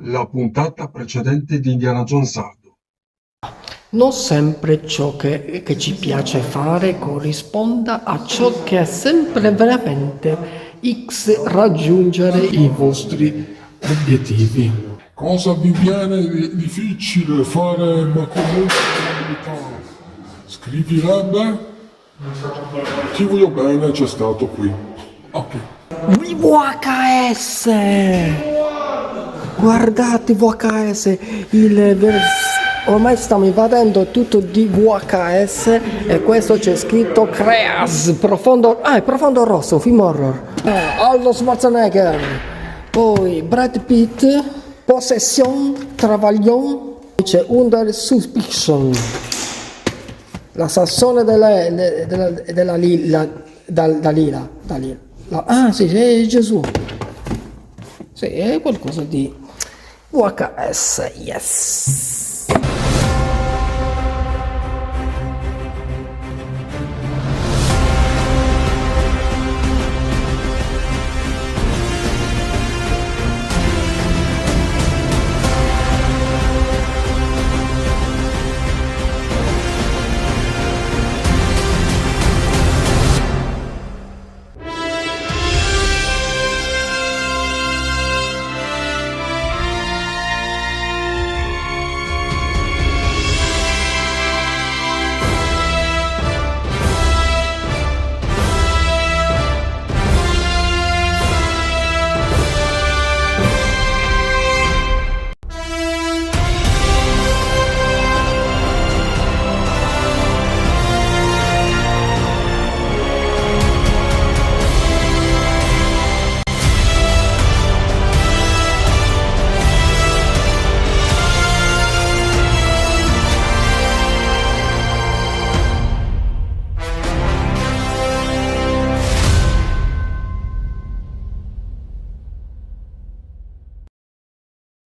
La puntata precedente di Indiana Jones Sardo. Non sempre ciò che ci piace fare corrisponda a ciò che è sempre veramente X raggiungere i vostri obiettivi. Cosa vi viene difficile fare ma comunque abilità? Scrivirebbe? Ti voglio bene, c'è stato qui. Ok. VHS! Guardate VHS, ormai stiamo invadendo tutto di VHS e questo c'è scritto Creas, profondo rosso, film horror. Arnold Schwarzenegger, poi Brad Pitt, Possession, Travaglion, c'è Under Suspicion, la Sassone della Dalila. Ah sì, è Gesù. Sì, è qualcosa di VHS, yes.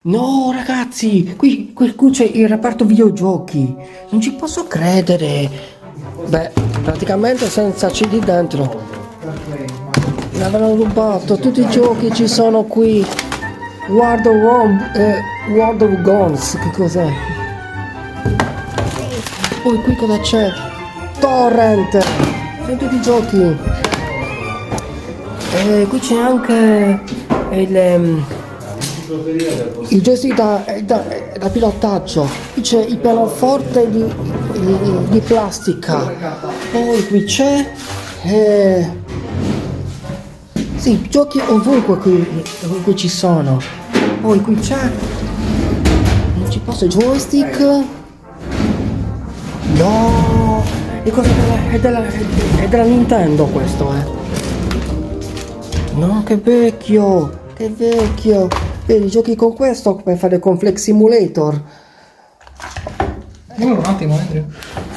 No ragazzi, qui c'è il reparto videogiochi, non ci posso credere. Beh, praticamente senza CD dentro. L'avevano rubato, tutti i giochi ci sono qui. World of Guns, che cos'è? Poi qui cosa c'è? Torrent, sono tutti i giochi. E qui c'è anche il joystick da pilotaggio, qui c'è il pianoforte di plastica, poi qui c'è sì, giochi ovunque qui ci sono, poi qui c'è, non ci posso, joystick, no, e cosa è della Nintendo questo, no, che vecchio. Vedi, giochi con questo per fare con Flex Simulator. Dimmi un attimo, Andrea.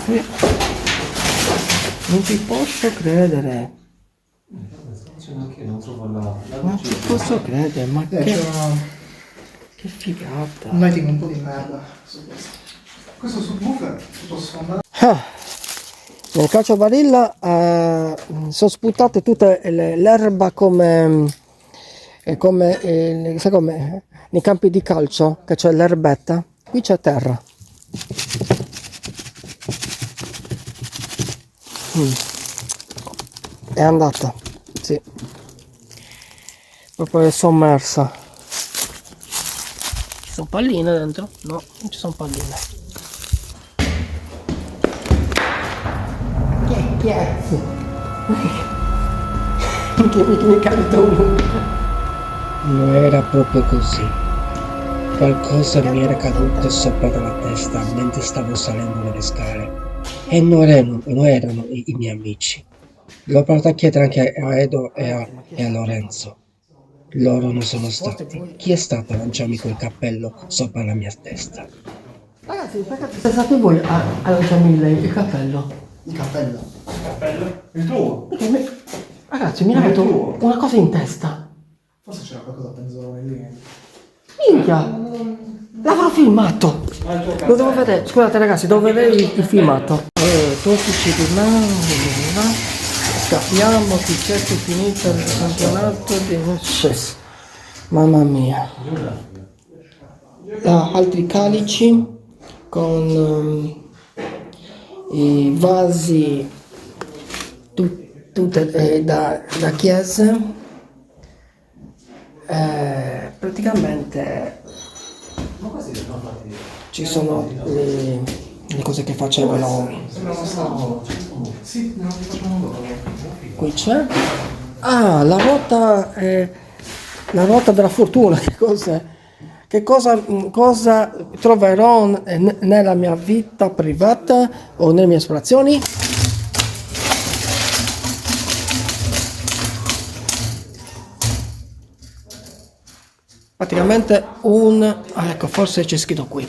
Sì. Non ci posso credere. Non ci posso credere, ma che figata. Un lighting un po' di merda su questo. Questo subwoofer tutto sfondato. Nel calciobarilla sono sputate tutte l'erba come sai come nei campi di calcio che c'è l'erbetta, qui c'è terra. È andata, sì, proprio è sommersa. Ci sono palline dentro? No, non ci sono palline. Che cazzo? mi cade uno. Non era proprio così. Qualcosa mi era caduto sopra la testa mentre stavo salendo le scale. E non erano i miei amici. L'ho portato a chiedere anche a Edo e a Lorenzo. Loro non sono stati. Chi è stato a lanciarmi quel cappello sopra la mia testa? Ragazzi, perché siete stati voi a lanciarmi il cappello? Il cappello? Il cappello? Il tuo? Ragazzi, mi ha dato una cosa in testa. Forse c'era qualcosa a penzolone lì. Minchia! L'avrò filmato! Lo devo vedere, scusate ragazzi, devo vedere il filmato. Tutti ci rimangono, scappiamo, chi c'è che finito il campionato di chess. Mamma mia. altri calici con i vasi tutte da chiesa. Praticamente ci sono le cose che facevano. Sì, non ti facciamo loro. Qui c'è la ruota della fortuna. Che cosa troverò nella mia vita privata o nelle mie esplorazioni? Praticamente ecco, forse c'è scritto qui.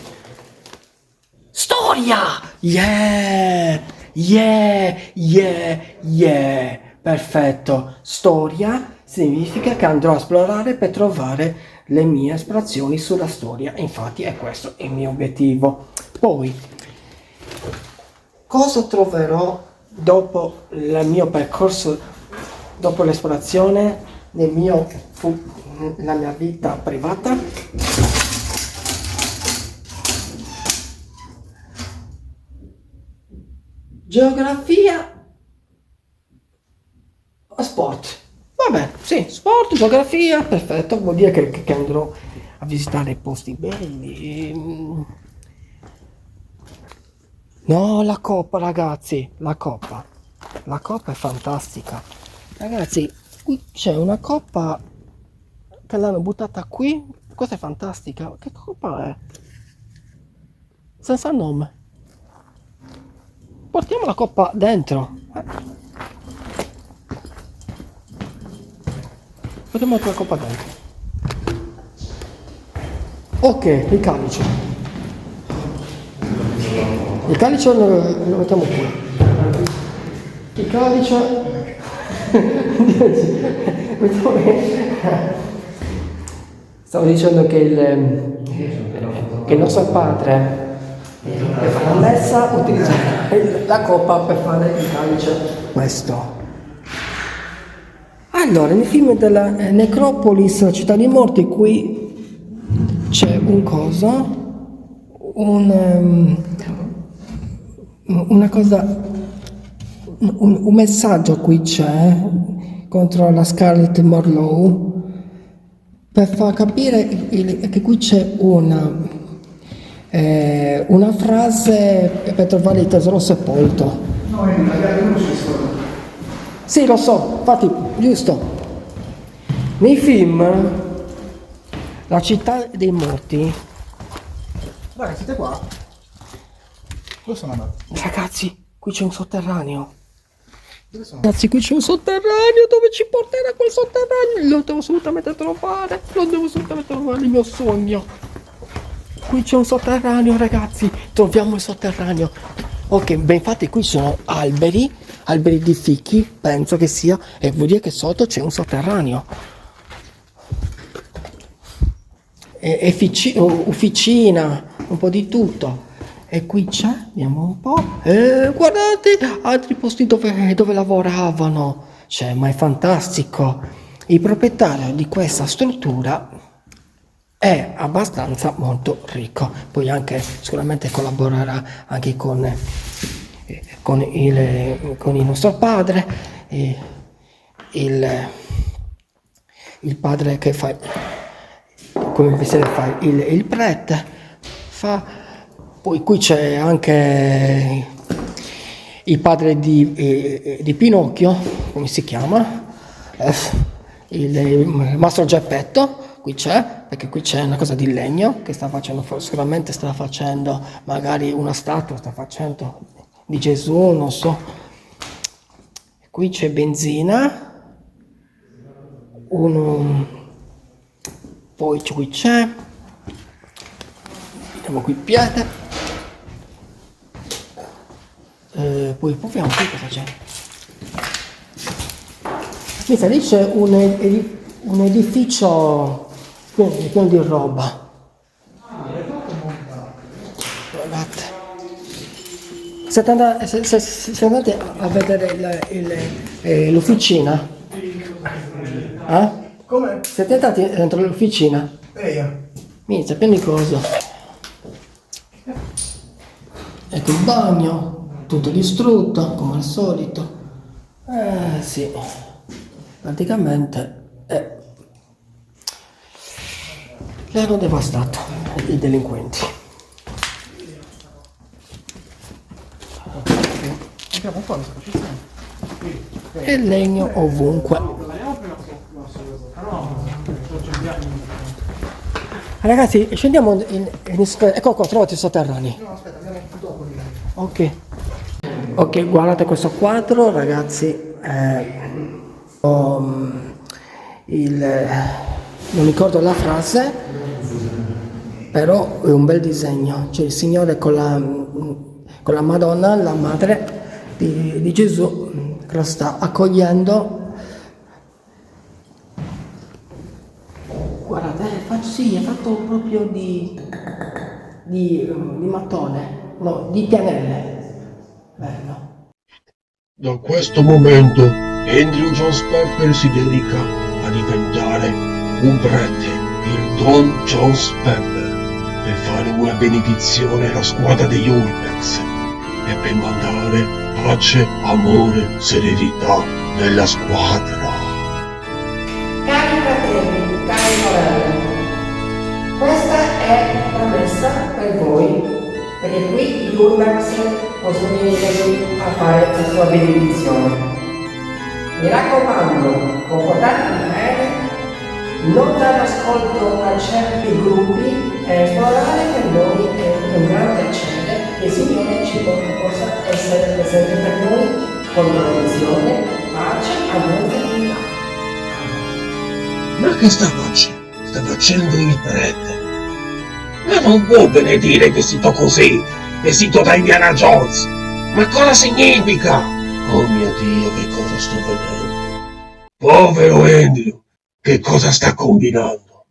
Storia! Yeah! Yeah! Yeah! Yeah! Perfetto. Storia significa che andrò a esplorare per trovare le mie esplorazioni sulla storia. Infatti è questo il mio obiettivo. Poi, cosa troverò dopo il mio percorso, dopo l'esplorazione, la mia vita privata? Geografia o sport? Vabbè, sì, sport, geografia, perfetto, vuol dire che andrò a visitare posti belli. No, la coppa, ragazzi, la coppa è fantastica. Ragazzi, qui c'è una coppa che l'hanno buttata qui, questa è fantastica. Che coppa è? Senza nome. Portiamo la coppa dentro. Portiamo la coppa dentro. Ok, il calice. Il calice lo mettiamo qui. Il calice... Stavo dicendo che il nostro padre per fare la messa utilizza la coppa per fare il calice. Questo. Allora, nel film della Necropolis, la città dei morti, qui c'è un messaggio qui c'è contro la Scarlet Marlowe per far capire che qui c'è una frase per trovare il tesoro sepolto. No, in italiano non ci sono. Sì, lo so, infatti, giusto. Nei film, la città dei morti... Dai, siete qua? Dove sono andato? Ragazzi, qui c'è un sotterraneo. Dove sono? Ragazzi, qui c'è un sotterraneo, dove ci porterà quel sotterraneo? Lo devo assolutamente trovare, il mio sogno. Qui c'è un sotterraneo, ragazzi, troviamo il sotterraneo. Ok, beh, infatti qui sono alberi di fichi, penso che sia, e vuol dire che sotto c'è un sotterraneo. Officina, un po' di tutto. E qui c'è, vediamo un po', guardate, altri posti dove lavoravano. Cioè, ma è fantastico. Il proprietario di questa struttura è abbastanza molto ricco, poi anche sicuramente collaborerà anche con il nostro padre, il padre che fa, come si fa il prete, poi qui c'è anche il padre di Pinocchio, come si chiama, il mastro Geppetto. Qui c'è, perché qui c'è una cosa di legno che sta facendo, sicuramente sta facendo magari una statua, sta facendo di Gesù, non so. Qui c'è benzina, poi qui c'è, vediamo qui il piede, poi proviamo qui cosa c'è. Mi sa lì c'è un edificio pieno di roba. Guardate. Siete andati a vedere l'officina? Come? Siete andati dentro l'officina? Io. Inizia pieno di cose. Ecco il bagno, tutto distrutto, come al solito. Sì, praticamente le hanno devastato i delinquenti. Abbiamo qua la superficie. E legno ovunque. Ragazzi, scendiamo ecco qua, trovate i sotterranei. No, aspetta, andiamo dopo di là. Ok. Ok, guardate questo quadro, ragazzi. Non ricordo la frase, però è un bel disegno. C'è il Signore con la Madonna, la madre di Gesù, che lo sta accogliendo. Guardate, è fatto proprio di mattone, no, di pianelle. Bello. Da questo momento Andrew Jones Pepper si dedica a diventare un prete, il Don Jones Pepper, per fare una benedizione alla squadra degli Urbex e per mandare pace, amore, serenità nella squadra. Cari fratelli, cari sorelle, questa è promessa per voi, perché qui gli Urbex possono venire qui a fare la sua benedizione. Mi raccomando, comportatevi bene, non dare ascolto a certi gruppi e esplorare per noi è un gran piacere che il Signore ci possa essere presente per noi con protezione, pace, amore e unità. Ma che sta facendo? Sta facendo il prete. Ma non può benedire vestito così, vestito da Indiana Jones. Ma cosa significa? Oh mio Dio, che cosa sto vedendo? Povero Andrew, che cosa sta combinando?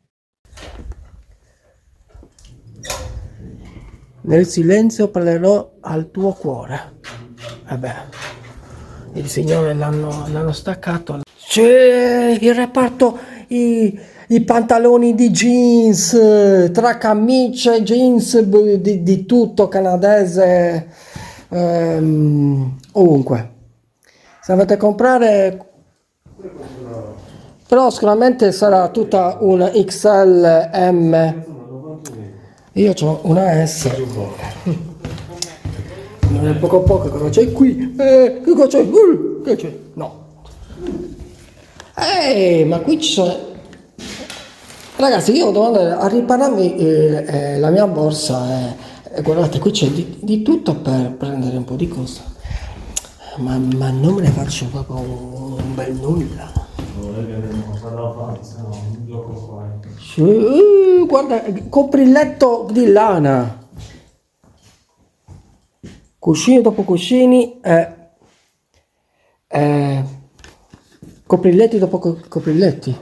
Nel silenzio parlerò al tuo cuore. Vabbè, il Signore l'hanno staccato. C'è il reparto, i pantaloni di jeans, tra camicie, jeans, di tutto canadese, ovunque. Se dovete comprare, però sicuramente sarà tutta una XL, M. Io ho una S. Non è poco cosa c'è qui? Che cosa c'è? Che c'è? No. Ma qui ci sono. Ragazzi, io devo andare a ripararmi la mia borsa e guardate, qui c'è di tutto per prendere un po' di cose. Ma non me ne faccio proprio un bel nulla. Guarda, copriletto di lana, cuscini dopo cuscini, copriletti dopo copriletti.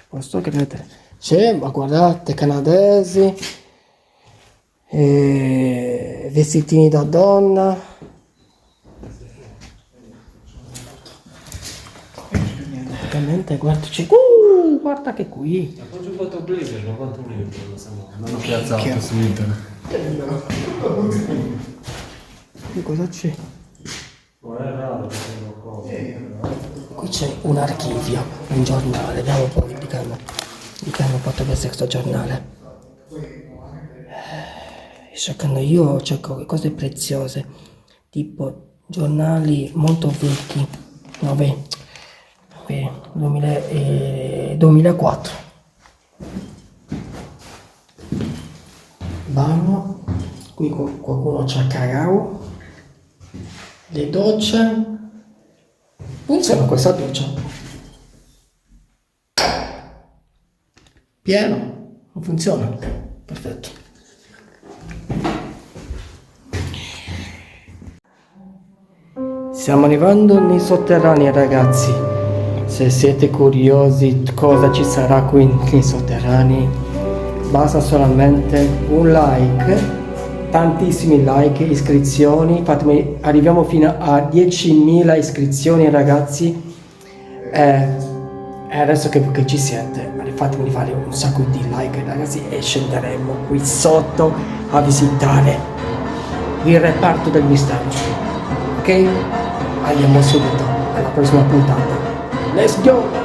Posso credere. C'è, ma guardate, canadesi, vestitini da donna. Praticamente guarda, c'è, guarda che qui. Ho giocato a Blazer, ma quanto mi l'hanno piazzato su internet. Qui cosa c'è? Non è raro che sia qualcosa. Qui c'è un archivio, un giornale, vediamo un po' di che hanno fatto questo giornale. Cercando, io cerco cose preziose, tipo giornali molto vecchi, 2004. Bagno, qui qualcuno c'ha cagao, le docce, funziona questa doccia, pieno, non funziona, perfetto. Stiamo arrivando nei sotterranei, ragazzi. Se siete curiosi cosa ci sarà qui nei sotterranei, basta solamente un like tantissimi like, iscrizioni, fatemi, arriviamo fino a 10.000 iscrizioni ragazzi. E adesso che ci siete, fatemi fare un sacco di like ragazzi e scenderemo qui sotto a visitare il reparto del mistero. Ok? Andiamo subito alla prossima puntata. Let's go!